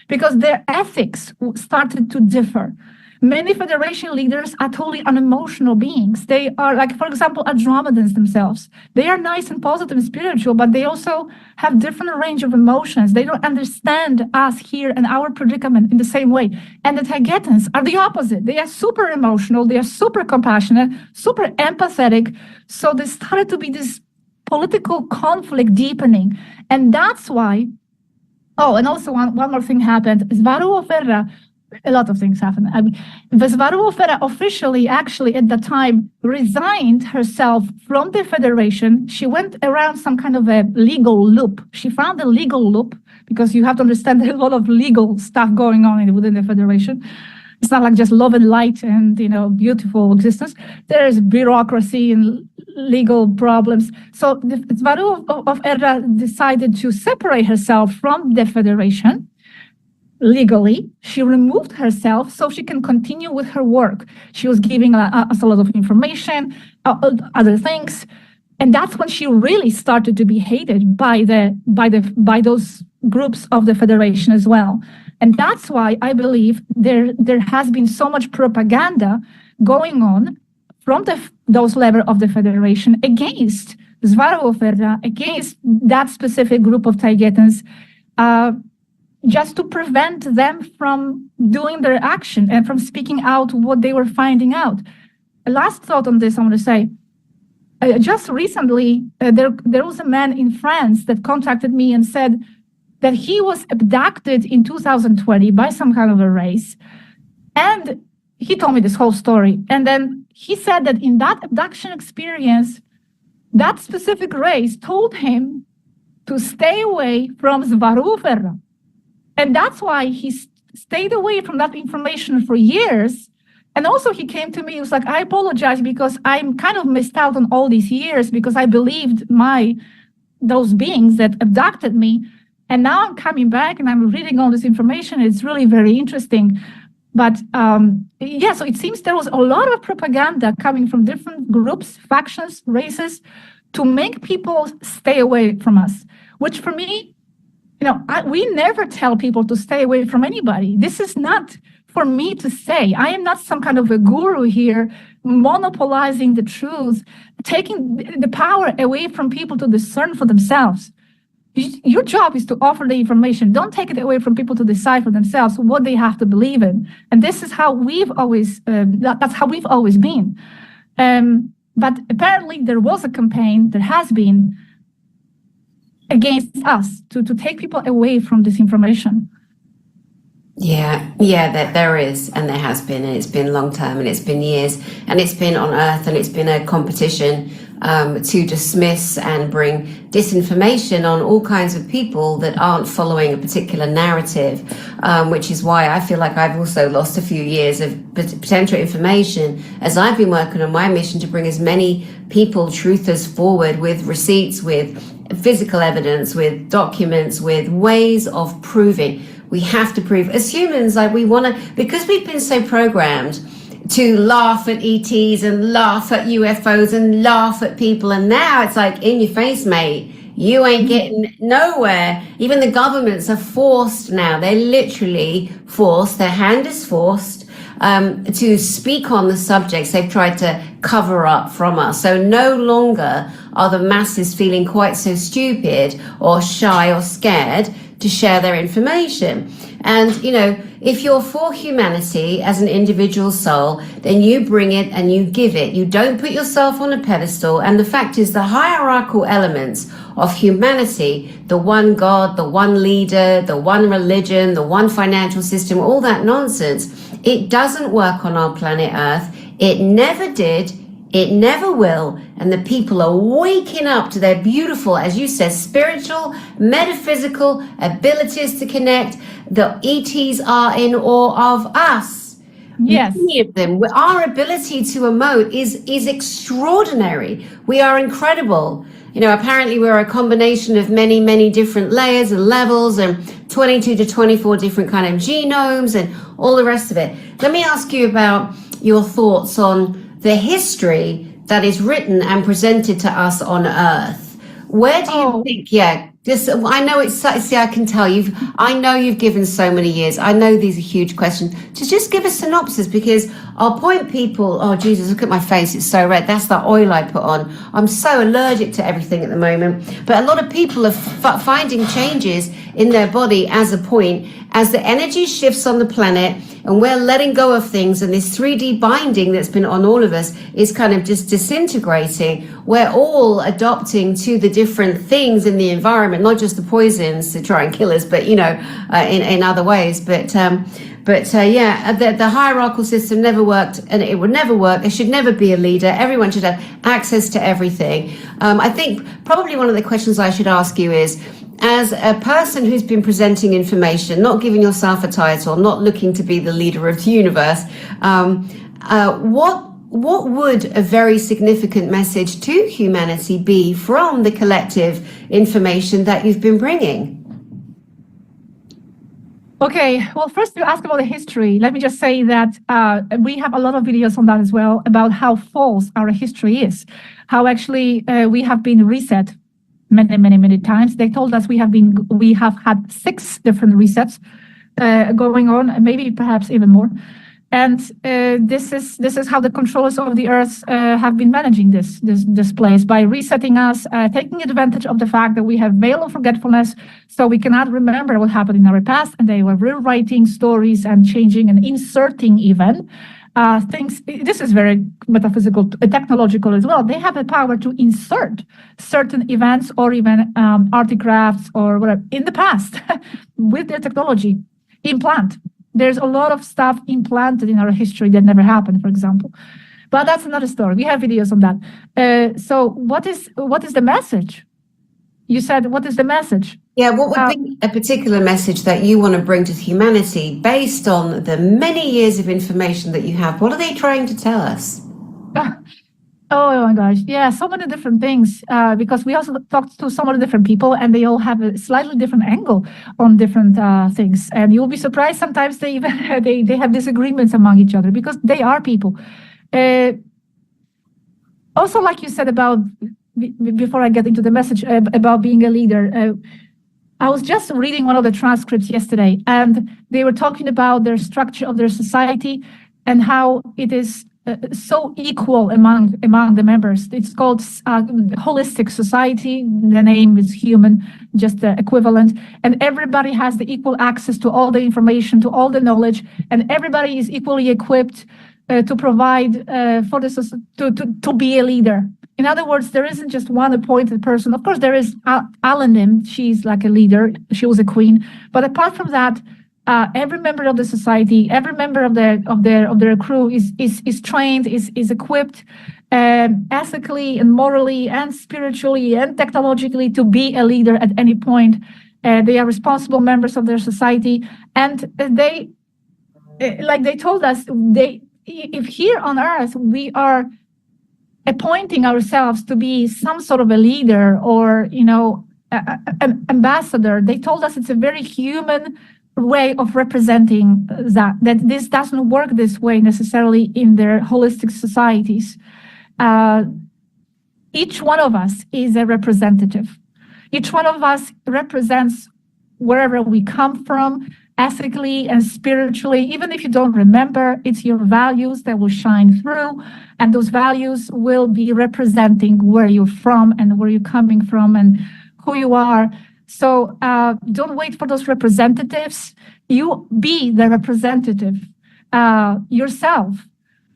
because their ethics started to differ. Many Federation leaders are totally unemotional beings. They are, like, for example, Andromedans themselves. They are nice and positive and spiritual, but they also have different range of emotions. They don't understand us here and our predicament in the same way. And the Taygétiens are the opposite. They are super emotional. They are super compassionate, super empathetic. So there started to be this political conflict deepening. And that's why, oh, and also one more thing happened. Svaruoferra, a lot of things happened. Svaruoferra officially, actually, at the time, resigned herself from the Federation. She went around some kind of a legal loop. She found a legal loop, because you have to understand there's a lot of legal stuff going on within the Federation. It's not like just love and light and, beautiful existence. There's bureaucracy and legal problems. So Svaruoferra decided to separate herself from the Federation legally. She removed herself so she can continue with her work. She was giving us a lot of information, other things. And that's when she really started to be hated by those groups of the Federation as well. And that's why I believe there has been so much propaganda going on from those levels of the Federation against Svaruoferra, against that specific group of Taygétiens, just to prevent them from doing their action and from speaking out what they were finding out. A last thought on this, I want to say, just recently, there was a man in France that contacted me and said that he was abducted in 2020 by some kind of a race. And he told me this whole story. And then he said that in that abduction experience, that specific race told him to stay away from Svaruoferra. And that's why he stayed away from that information for years. And also he came to me, he was like, I apologize because I'm kind of missed out on all these years because I believed those beings that abducted me. And now I'm coming back and I'm reading all this information. It's really very interesting. But yeah, so it seems there was a lot of propaganda coming from different groups, factions, races, to make people stay away from us, which for me, we never tell people to stay away from anybody. This is not for me to say. I am not some kind of a guru here, monopolizing the truth, taking the power away from people to discern for themselves. Your job is to offer the information. Don't take it away from people to decide for themselves what they have to believe in. And this is how we've always, that's how we've always been. But apparently there was a campaign, there has been, against us to take people away from this information. Yeah, there is, and there has been, and it's been long term, and it's been years, and it's been on Earth, and it's been a competition to dismiss and bring disinformation on all kinds of people that aren't following a particular narrative, which is why I feel like I've also lost a few years of potential information as I've been working on my mission to bring as many people, truthers, forward with receipts, with physical evidence, with documents, with ways of proving. We have to prove, as humans, like we want to, because we've been so programmed to laugh at ETs and laugh at UFOs and laugh at people, and now it's like in your face, mate. You ain't getting nowhere. Even the governments are forced now. They're literally forced, their hand is forced to speak on the subjects they've tried to cover up from us. So no longer are the masses feeling quite so stupid or shy or scared to share their information. And, if you're for humanity as an individual soul, then you bring it and you give it. You don't put yourself on a pedestal. And the fact is, the hierarchical elements of humanity, the one God, the one leader, the one religion, the one financial system, all that nonsense, it doesn't work on our planet Earth. It never did. It never will. And the people are waking up to their beautiful, as you said, spiritual, metaphysical abilities to connect. The ETs are in awe of us. Yes. Many of them. Our ability to emote is extraordinary. We are incredible. Apparently we're a combination of many, many different layers and levels and 22 to 24 different kind of genomes and all the rest of it. Let me ask you about your thoughts on the history that is written and presented to us on Earth. Where do you think, I know I can tell I know you've given so many years. I know these are huge questions. Just give a synopsis, because I'll point people, oh Jesus, look at my face, it's so red. That's the oil I put on. I'm so allergic to everything at the moment. But a lot of people are finding changes in their body as the energy shifts on the planet, and we're letting go of things, and this 3D binding that's been on all of us is kind of just disintegrating. We're all adopting to the different things in the environment, not just the poisons to try and kill us, but in other ways. But the hierarchical system never worked, and it would never work. There should never be a leader. Everyone should have access to everything. I think probably one of the questions I should ask you is, as a person who's been presenting information, not giving yourself a title, not looking to be the leader of the universe, what would a very significant message to humanity be from the collective information that you've been bringing? Okay, well, first you ask about the history. Let me just say that we have a lot of videos on that as well, about how false our history is, how actually we have been reset many times. They told us we have had 6 different resets going on, maybe perhaps even more. And this is how the controllers of the Earth have been managing this place, by resetting us, taking advantage of the fact that we have veil of forgetfulness, so we cannot remember what happened in our past, and they were rewriting stories and changing and inserting even things. This is very metaphysical, technological as well. They have the power to insert certain events or even artifacts or whatever in the past with their technology. Implant. There's a lot of stuff implanted in our history that never happened, for example. But that's another story. We have videos on that. So what is the message? You said, what is the message? Yeah, what would be a particular message that you want to bring to humanity based on the many years of information that you have? What are they trying to tell us? Oh my gosh, yeah, so many different things, because we also talked to so many different people and they all have a slightly different angle on different things. And you'll be surprised sometimes they even they have disagreements among each other because they are people. Also, like you said about, before I get into the message about being a leader, I was just reading one of the transcripts yesterday, and they were talking about their structure of their society and how it is so equal among the members. It's called holistic society. The name is human, just the equivalent. And everybody has the equal access to all the information, to all the knowledge, and everybody is equally equipped to provide for the to be a leader. In other words, there isn't just one appointed person. Of course, there is Alanim. She's like a leader. She was a queen. But apart from that, every member of the society, every member of their crew is trained, is equipped ethically and morally and spiritually and technologically to be a leader at any point. They are responsible members of their society, and they, like they told us, if here on Earth we are appointing ourselves to be some sort of a leader or an ambassador, they told us it's a very human way of representing that this doesn't work this way necessarily in their holistic societies. Each one of us is a representative. Each one of us represents wherever we come from, ethically and spiritually. Even if you don't remember, it's your values that will shine through, and those values will be representing where you're from and where you're coming from and who you are. So don't wait for those representatives. You be the representative yourself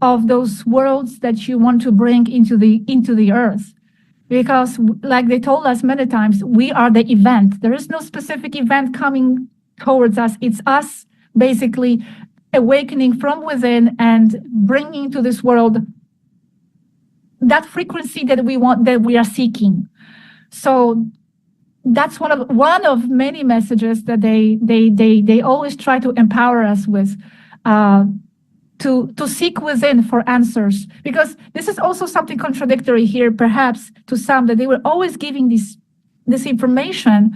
of those worlds that you want to bring into the earth. Because like they told us many times, we are the event. There is no specific event coming towards us. It's us basically awakening from within and bringing to this world that frequency that we want, that we are seeking. So that's one of many messages that they always try to empower us with, to seek within for answers. Because this is also something contradictory here, perhaps to some, that they were always giving this information,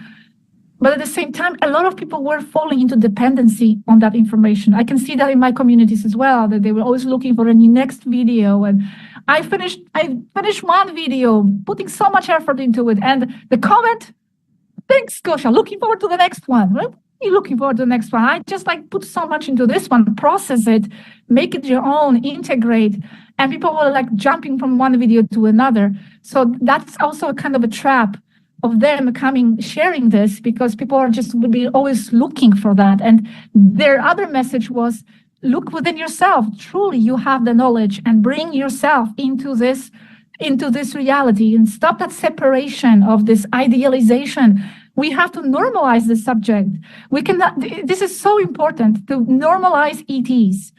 but at the same time, a lot of people were falling into dependency on that information. I can see that in my communities as well, that they were always looking for a next video. And I finished one video, putting so much effort into it, and the comment, thanks, Gosia, looking forward to the next one. What are you looking forward to the next one? I just put so much into this one, process it, make it your own, integrate. And people were jumping from one video to another. So that's also a kind of a trap of them sharing this, because people are will be always looking for that. And their other message was, look within yourself. Truly, you have the knowledge, and bring yourself into this reality, and stop that separation of this idealization. We have to normalize the subject. We cannot, this is so important, to normalize ETs,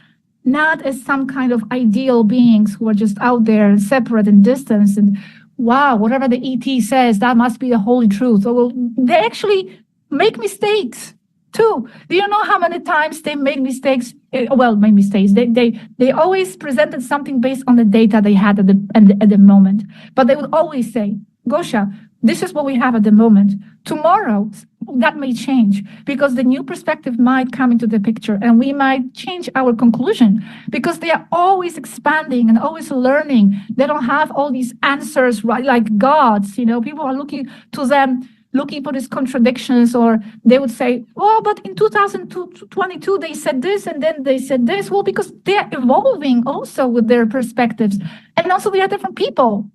not as some kind of ideal beings who are just out there and separate and distant, and wow, whatever the ET says, that must be the holy truth. Or they actually make mistakes too. Do you know how many times they made mistakes? Made mistakes. They always presented something based on the data they had at the moment. But they would always say, Gosia, this is what we have at the moment. Tomorrow, that may change, because the new perspective might come into the picture, and we might change our conclusion, because they are always expanding and always learning. They don't have all these answers, right, like gods. People are looking to them, looking for these contradictions, or they would say, oh, but in 2022, they said this, and then they said this. Well, because they're evolving also with their perspectives. And also they are different people.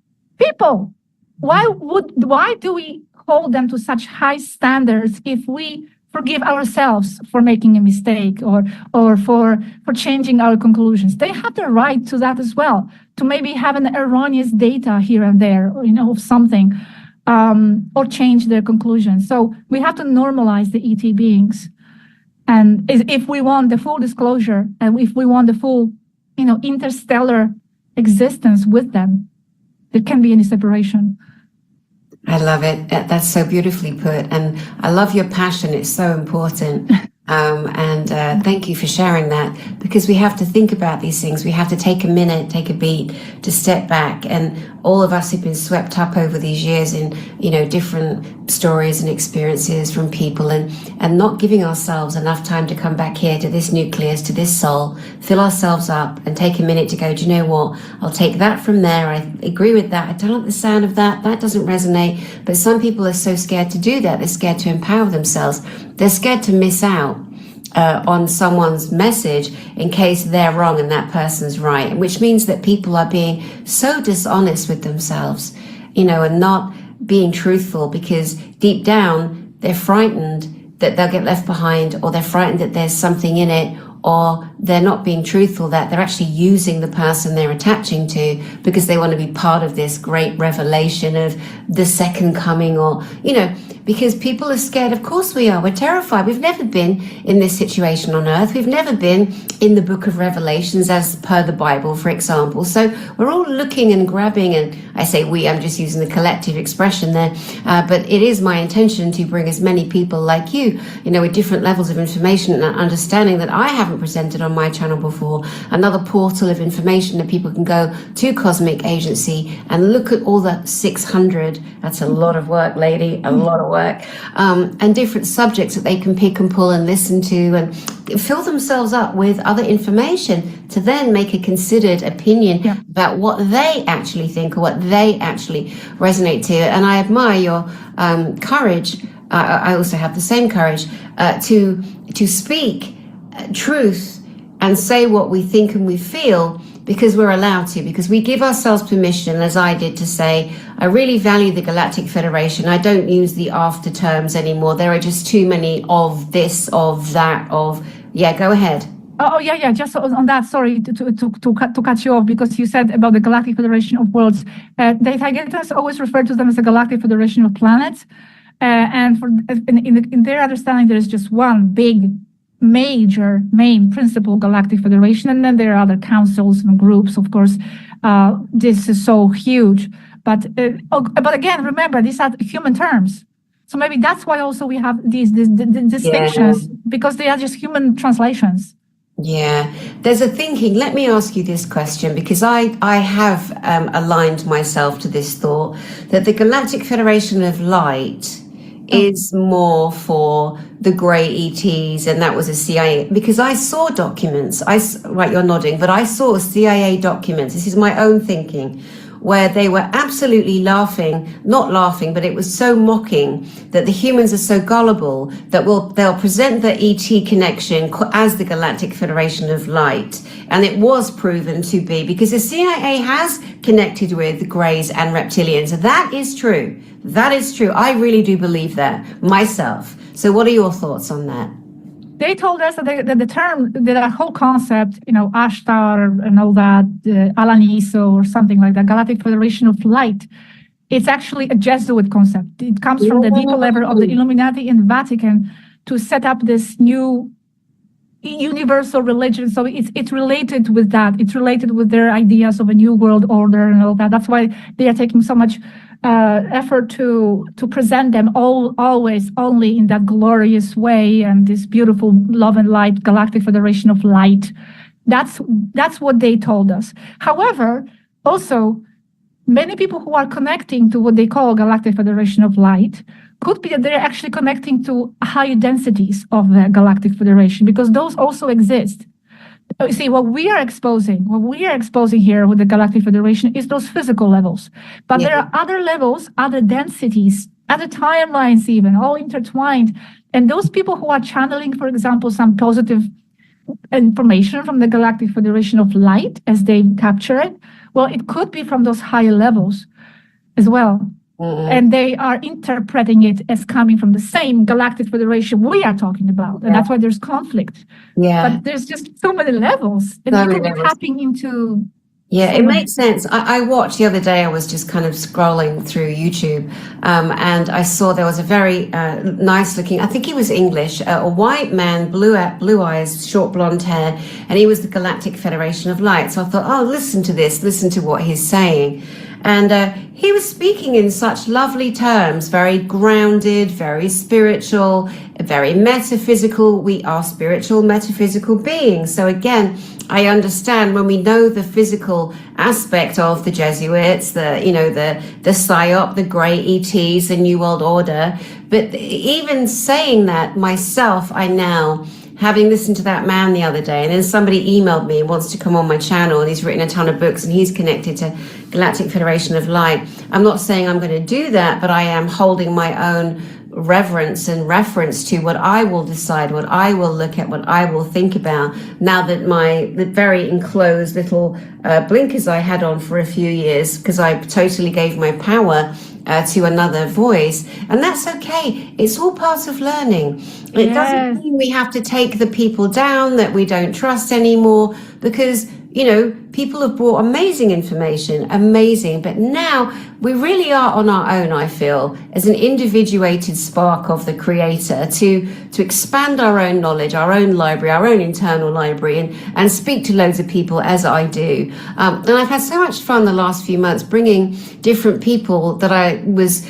Why do we hold them to such high standards if we forgive ourselves for making a mistake, or for changing our conclusions? They have the right to that as well, to maybe have an erroneous data here and there, of something, or change their conclusions. So we have to normalize the ET beings. And if we want the full disclosure, and if we want the full, interstellar existence with them, there can't be any separation. I love it. That's so beautifully put. And I love your passion. It's so important. And thank you for sharing that, because we have to think about these things. We have to take a minute, take a beat to step back. And all of us have been swept up over these years in, different stories and experiences from people, and not giving ourselves enough time to come back here to this nucleus, to this soul, fill ourselves up and take a minute to go, do you know what? I'll take that from there. I agree with that. I don't like the sound of that. That doesn't resonate. But some people are so scared to do that. They're scared to empower themselves. They're scared to miss out on someone's message in case they're wrong and that person's right, which means that people are being so dishonest with themselves, and not being truthful, because deep down they're frightened that they'll get left behind, or they're frightened that there's something in it, or they're not being truthful, that they're actually using the person they're attaching to because they want to be part of this great revelation of the second coming, or, because people are scared. Of course we are. We're terrified. We've never been in this situation on earth. We've never been in the book of Revelations as per the Bible, for example. So we're all looking and grabbing, and I say we, I'm just using the collective expression there, but it is my intention to bring as many people like you, with different levels of information and understanding that I haven't presented on my channel before, another portal of information that people can go to Cosmic Agency and look at all the 600, that's a lot of work, lady, a lot of work, and different subjects that they can pick and pull and listen to, and fill themselves up with other information to then make a considered opinion about what they actually think or what they actually resonate to. And I admire your courage. I also have the same courage to speak truth and say what we think and we feel, because we're allowed to, because we give ourselves permission, as I did, to say, I really value the Galactic Federation. I don't use the after terms anymore. There are just too many of this, of that, of, go ahead. Yeah. Just on that, sorry to cut you off, because you said about the Galactic Federation of Worlds. The Taygétiens always refer to them as the Galactic Federation of Planets. And in their understanding, there is just one big, major, main principal galactic federation, and then there are other councils and groups, of course. This is so huge, but again, remember, these are human terms, so maybe that's why also we have these distinctions, because they are just human translations. There's a thinking. Let me ask you this question, because I have aligned myself to this thought that the Galactic Federation of Light is more for the grey ETs, and that was a CIA, because I saw documents, right, you're nodding, but I saw CIA documents, this is my own thinking, where they were absolutely not laughing, but it was so mocking that the humans are so gullible that they'll present the ET connection as the Galactic Federation of Light. And it was proven to be, because the CIA has connected with the Greys and reptilians. That is true. That is true. I really do believe that myself. So what are your thoughts on that? They told us that the term, that whole concept, Ashtar and all that, Alaniso or something like that, Galactic Federation of Light, it's actually a Jesuit concept. It comes from the deeper level of the Illuminati and Vatican to set up this new universal religion. So it's related with that. It's related with their ideas of a new world order and all that. That's why they are taking so much effort to present them always only in that glorious way, and this beautiful love and light Galactic Federation of Light. That's what they told us. However, also many people who are connecting to what they call Galactic Federation of Light could be that they're actually connecting to higher densities of the Galactic Federation, because those also exist. You see, what we are exposing here with the Galactic Federation is those physical levels. But there are other levels, other densities, other timelines even, all intertwined. And those people who are channeling, for example, some positive information from the Galactic Federation of Light as they capture it, well, it could be from those higher levels as well. And they are interpreting it as coming from the same Galactic Federation we are talking about. And that's why there's conflict. But there's just so many levels. And you could be tapping into... It makes sense. I watched the other day, I was just kind of scrolling through YouTube, and I saw there was a very nice looking, I think he was English, a white man, blue eyes, short blonde hair, and he was the Galactic Federation of Light. So I thought, listen to this, listen to what he's saying. And he was speaking in such lovely terms, very grounded, very spiritual, very metaphysical. We are spiritual, metaphysical beings. So again, I understand when we know the physical aspect of the Jesuits, the PSYOP, the Grey ETs, the New World Order. But even saying that myself, I now, having listened to that man the other day, and then somebody emailed me and wants to come on my channel, and he's written a ton of books and he's connected to Galactic Federation of Light. I'm not saying I'm going to do that, but I am holding my own reverence and reference to what I will decide, what I will look at, what I will think about, now that the very enclosed little blinkers I had on for a few years, because I totally gave my power to another voice. And that's okay. It's all part of learning. It doesn't mean we have to take the people down that we don't trust anymore, because people have brought amazing information, amazing, but now we really are on our own, I feel, as an individuated spark of the Creator to expand our own knowledge, our own library, our own internal library, and speak to loads of people as I do. And I've had so much fun the last few months bringing different people that I was,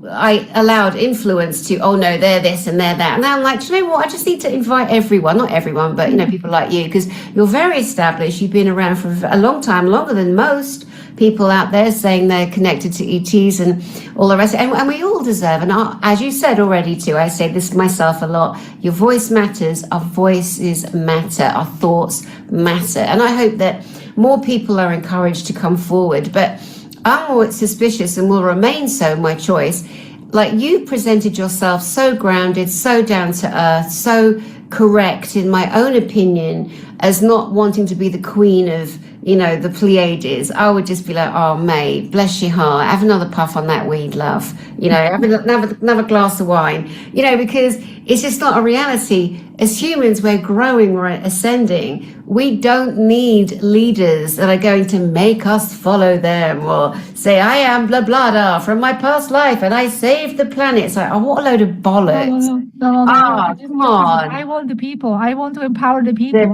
I allowed influence to, oh no, they're this and they're that. And now I'm like, do you know what? I just need to invite everyone, not everyone, but people like you, because you're very established. You've been around for a long time, longer than most people out there saying they're connected to ETs and all the rest. And we all deserve, and as you said already too, I say this myself a lot, your voice matters, our voices matter, our thoughts matter. And I hope that more people are encouraged to come forward. But I'm more suspicious and will remain so, my choice. Like, you presented yourself so grounded, so down to earth, so correct, in my own opinion, as not wanting to be the queen of, the Pleiades. I would just be like, oh, mate, bless your heart, have another puff on that weed, love. Have another glass of wine, because it's just not a reality. As humans, we're growing, we're ascending. We don't need leaders that are going to make us follow them or say, I am blah, blah, blah from my past life and I saved the planet. It's like, oh, what a load of bollocks. No. Come on. I want the people. I want to empower the people.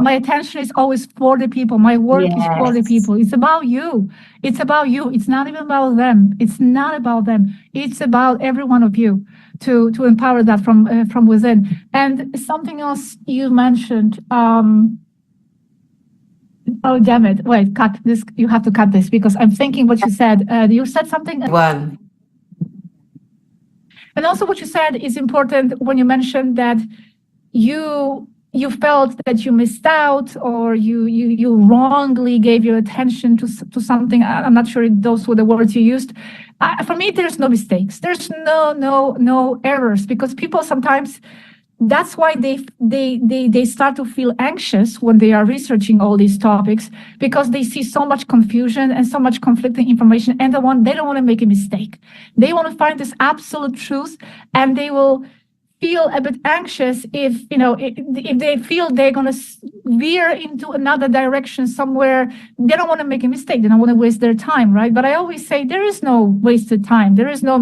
My attention is always for the people. My work is for the people. It's about you. It's about you. It's not even about them. It's not about them. It's about every one of you to empower that from within. And something else you mentioned, oh, damn it. Wait, cut this. You have to cut this because I'm thinking what you said. You said something. One. And also what you said is important when you mentioned that you felt that you missed out, or you wrongly gave your attention to something. I'm not sure if those were the words you used. For me, there's no mistakes. There's no errors, because people sometimes, that's why they start to feel anxious when they are researching all these topics, because they see so much confusion and so much conflicting information, and they don't want to make a mistake. They want to find this absolute truth, and they will feel a bit anxious if they feel they're going to veer into another direction somewhere. They don't want to make a mistake. They don't want to waste their time, right? But I always say there is no wasted time. There is no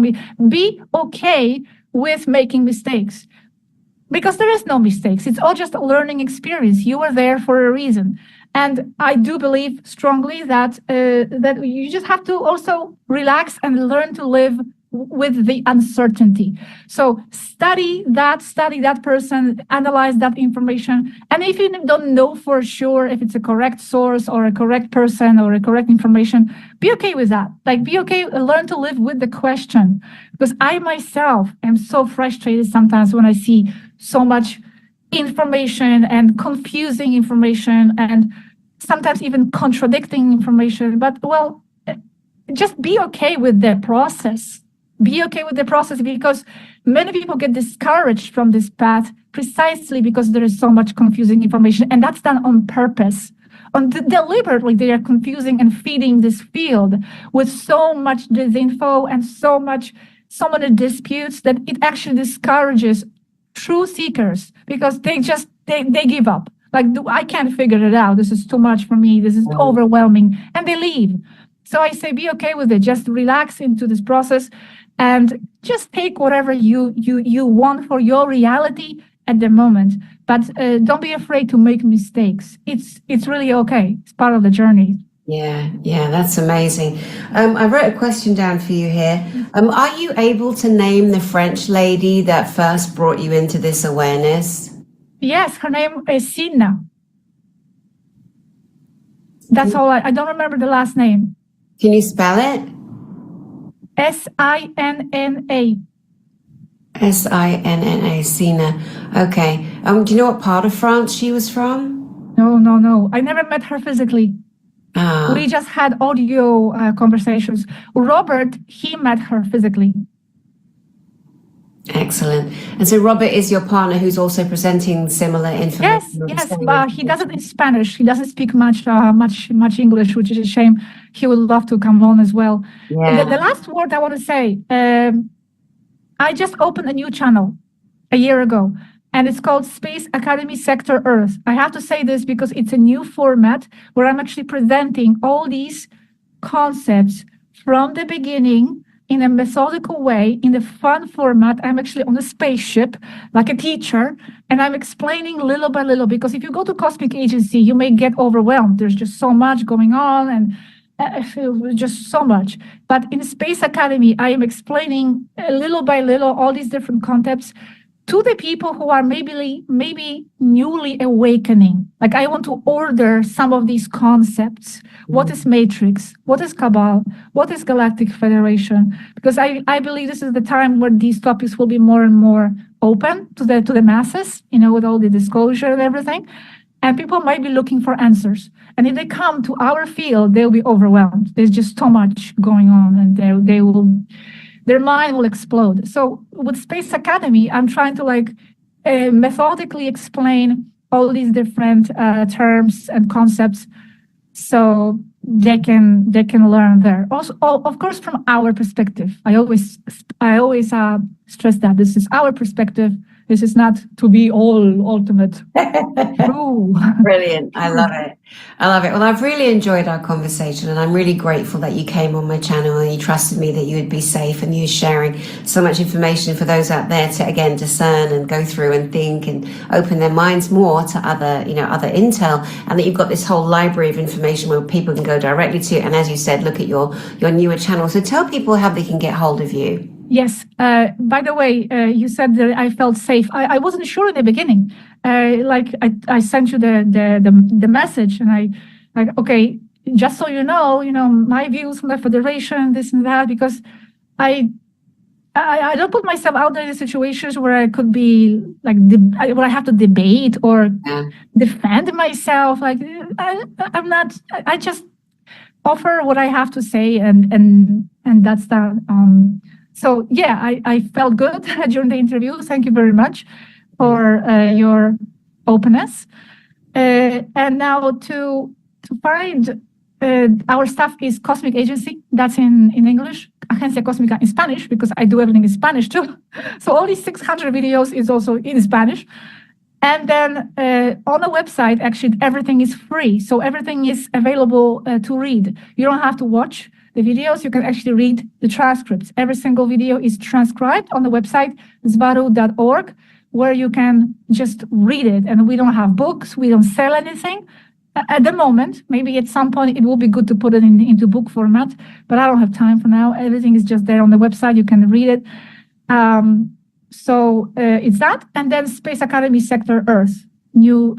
be okay with making mistakes. Because there is no mistakes. It's all just a learning experience. You are there for a reason. And I do believe strongly that you just have to also relax and learn to live with the uncertainty. So study that person, analyze that information. And if you don't know for sure if it's a correct source or a correct person or a correct information, be okay with that. Like, be okay, learn to live with the question. Because I myself am so frustrated sometimes when I see so much information and confusing information and sometimes even contradicting information. But, well, just be okay with the process. Be okay with the process, because many people get discouraged from this path precisely because there is so much confusing information, and that's done on purpose. Deliberately, they are confusing and feeding this field with so much disinfo and so many disputes that it actually discourages true seekers, because they give up. Like, I can't figure it out. This is too much for me. This is overwhelming, and they leave. So I say, be okay with it. Just relax into this process and just take whatever you want for your reality at the moment. But don't be afraid to make mistakes. It's really okay. It's part of the journey. Yeah, that's amazing. I wrote a question down for you here. Are you able to name the French lady that first brought you into this awareness? Yes, her name is Sina. That's all. I don't remember the last name. Can you spell it? Sinna. Sinna, Sina. Okay. Do you know what part of France she was from? No. I never met her physically. Ah, We just had audio conversations. Robert, he met her physically. excellent. And so Robert is your partner who's also presenting similar information. Yes, but he does it in Spanish. He doesn't speak much English, which is a shame. He would love to come on as well. Yeah. The last word I want to say, I just opened a new channel a year ago, and it's called Space Academy Sector Earth. I have to say this because it's a new format where I'm actually presenting all these concepts from the beginning in a methodical way, in a fun format. I'm actually on a spaceship, like a teacher, and I'm explaining little by little, because if you go to Cosmic Agency, you may get overwhelmed. There's just so much going on, and just so much. But in Space Academy, I am explaining little by little all these different concepts to the people who are maybe newly awakening. Like, I want to order some of these concepts. What is matrix? What is cabal? What is galactic federation? Because I believe this is the time where these topics will be more and more open to the masses, with all the disclosure and everything. And people might be looking for answers. And if they come to our field, they'll be overwhelmed. There's just so much going on, and their mind will explode. So with Space Academy, I'm trying to methodically explain all these different terms and concepts, so they can learn there. Also, of course, from our perspective. I always stress that this is our perspective. This is not to be all ultimate true. Brilliant. I love it. Well, I've really enjoyed our conversation, and I'm really grateful that you came on my channel and you trusted me that you would be safe, and you sharing so much information for those out there to, again, discern and go through and think and open their minds more to other intel, and that you've got this whole library of information where people can go directly to, and as you said, look at your newer channel. So tell people how they can get hold of you. Yes. By the way, you said that I felt safe. I wasn't sure in the beginning. I sent you the message, and okay, just so you know, my views on the Federation, this and that, because I don't put myself out there in situations where I could be where I have to debate or defend myself. I'm not. I just offer what I have to say, and that's that. So yeah, I felt good during the interview. Thank you very much for your openness. And now to find our stuff is Cosmic Agency. That's in English. Agencia Cósmica in Spanish, because I do everything in Spanish too. So all these 600 videos is also in Spanish. And then on the website, actually, everything is free. So everything is available to read. You don't have to watch the videos. You can actually read the transcripts. Every single video is transcribed on the website, zvaru.org, where you can just read it. And we don't have books. We don't sell anything at the moment. Maybe at some point it will be good to put it into book format, but I don't have time for now. Everything is just there on the website. You can read it. So it's that. And then Space Academy Sector Earth, new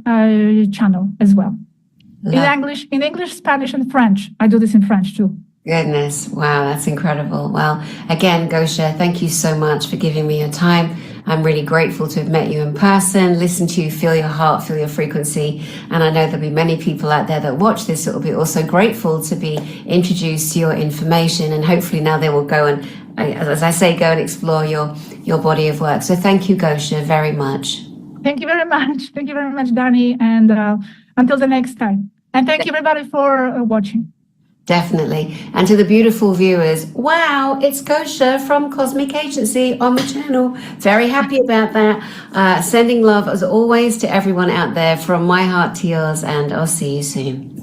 channel as well. In English, Spanish, and French. I do this in French too. Goodness. Wow, that's incredible. Well, again, Gosia, thank you so much for giving me your time. I'm really grateful to have met you in person, listen to you, feel your heart, feel your frequency. And I know there'll be many people out there that watch this that will be also grateful to be introduced to your information. And hopefully now they will go and, as I say, go and explore your body of work. So thank you, Gosia, very much. Thank you very much. Thank you very much, Dani. And until the next time. And thank you, everybody, for watching. Definitely. And to the beautiful viewers, wow, it's Gosia from Cosmic Agency on the channel. Very happy about that. Sending love, as always, to everyone out there from my heart to yours, and I'll see you soon.